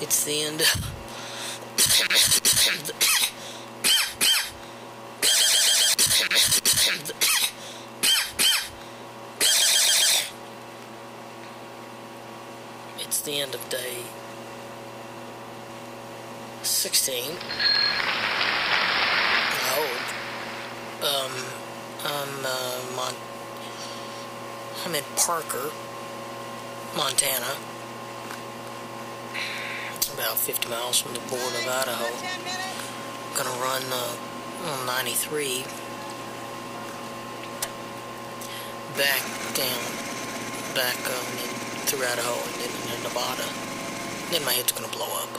It's the end. It's the end of day 16. I'm in Parker, Montana. About 50 miles from the border of Idaho. Gonna run 93 back through Idaho and then into Nevada. Then my head's gonna blow up.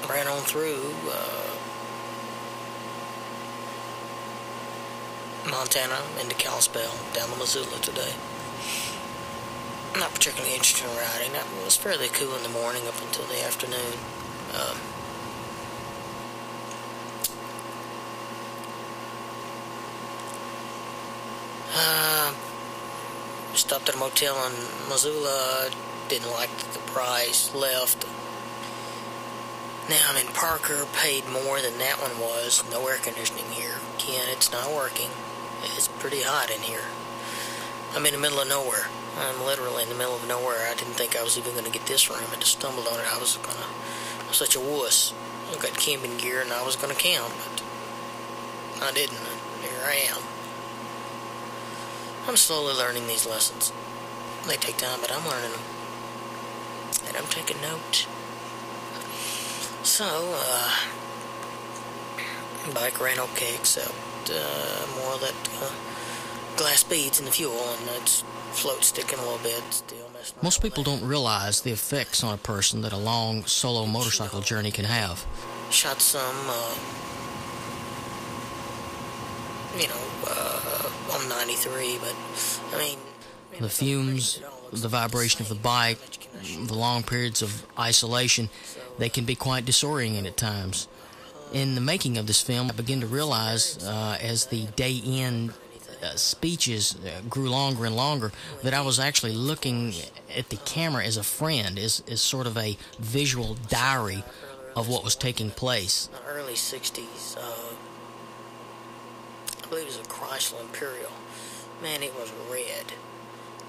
Ran on through Montana into Kalispell, down to Missoula today. Not particularly interesting riding. It was fairly cool in the morning up until the afternoon. Stopped at a motel in Missoula. Didn't like the price. Left. Now I'm in Parker. Paid more than that one was. No air conditioning here. Again, it's not working. It's pretty hot in here. I'm in the middle of nowhere. I'm literally in the middle of nowhere. I didn't think I was even going to get this room. I just stumbled on it. I was such a wuss. I got camping gear and I was going to camp, but I didn't. Here I am. I'm slowly learning these lessons. They take time, but I'm learning them. And I'm taking notes. So, bike ran okay, except more of that glass beads in the fuel, and that float sticking a little bit. Still messing. Most people don't realize the effects on a person that a long solo motorcycle journey can have. Shot some, on 93, but I mean, the fumes, the vibration of the bike, the long periods of isolation, they can be quite disorienting at times. In the making of this film, I began to realize as the day-end speeches grew longer and longer that I was actually looking at the camera as a friend, as sort of a visual diary of what was taking place. In the early 60s, I believe it was a Chrysler Imperial. Man, it was red.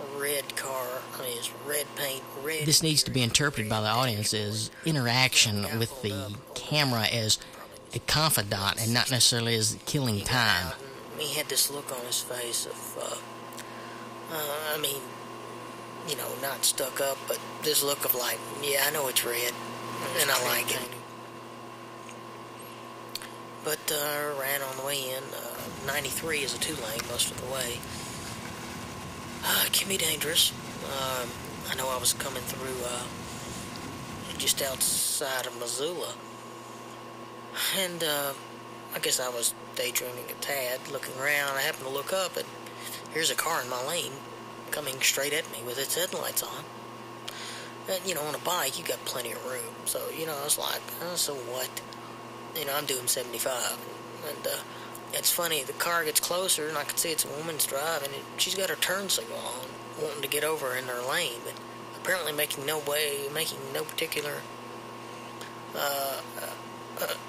A red car. I mean, it's red paint, red. This needs to be interpreted by the audience as interaction with the camera as a confidant and not necessarily as killing time. He had this look on his face of, not stuck up, but this look of like, yeah, I know it's red, and I like it. But ran on the way in. 93 is a two-lane most of the way. It can be dangerous. I know I was coming through just outside of Missoula, and I guess I was daydreaming a tad, looking around. I happened to look up, and here's a car in my lane coming straight at me with its headlights on. And, on a bike, you got plenty of room. So, I was like, so what? I'm doing 75. And it's funny, the car gets closer, and I can see it's a woman's driving. She's got her turn signal on, wanting to get over in her lane, but apparently making no particular,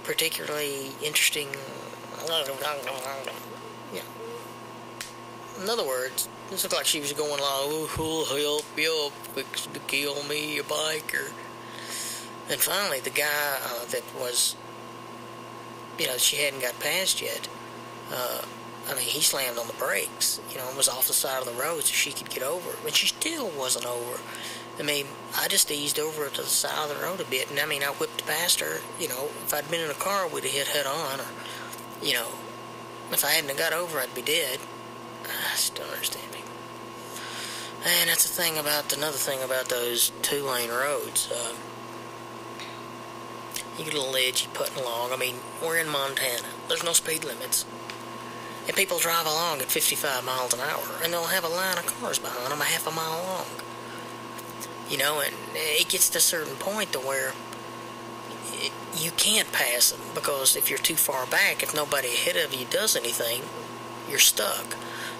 particularly interesting. In other words, this looked like she was going along, oh, help, fix to kill me, a biker. And finally, the guy that was, she hadn't got past yet, he slammed on the brakes, and was off the side of the road so she could get over. But she still wasn't over. I just eased over to the side of the road a bit, and I whipped past her. If I'd been in a car, we'd have hit head on, or, if I hadn't got over, I'd be dead. I still don't understand me. And that's another thing about those two-lane roads. You get a little edgy putting along. We're in Montana. There's no speed limits. And people drive along at 55 miles an hour, and they'll have a line of cars behind them a half a mile long. And it gets to a certain point to where you can't pass them, because if you're too far back, if nobody ahead of you does anything, you're stuck.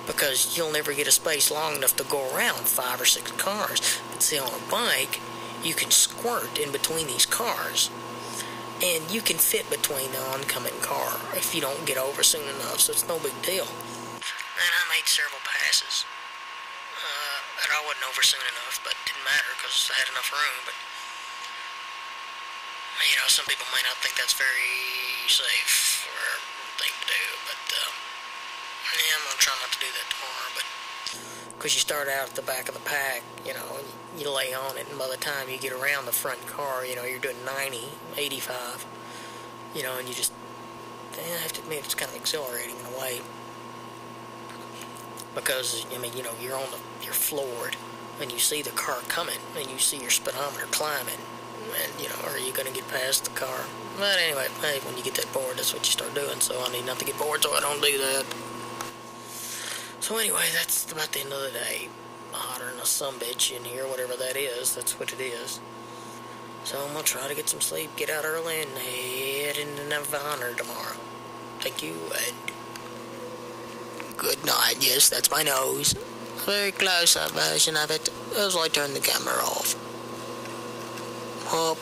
because you'll never get a space long enough to go around 5 or 6 cars. But see, on a bike, you can squirt in between these cars, and you can fit between the oncoming car if you don't get over soon enough, so it's no big deal. And I made several passes, and I wasn't over soon enough, but it didn't matter because I had enough room. But you know, some people may not think that's very safe or thing to do, but yeah, I'm gonna try not to do that tomorrow. But because you start out at the back of the pack, you know, and you lay on it, and by the time you get around the front car, you know, you're doing 90, 85, you know, and you just, I have to admit, it's kind of exhilarating in a way. Because, I mean, you know, you're floored, and you see the car coming, and you see your speedometer climbing, and, you know, are you going to get past the car? But anyway, hey, when you get that bored, that's what you start doing, so I need not to get bored, so I don't do that. So anyway, that's about the end of the day. Hotter than a sumbitch in here, whatever that is, that's what it is. So I'm going to try to get some sleep, get out early, and head into Nirvana tomorrow. Thank you, and good night. Yes, that's my nose. A very close-up version of it as I turn the camera off. Hope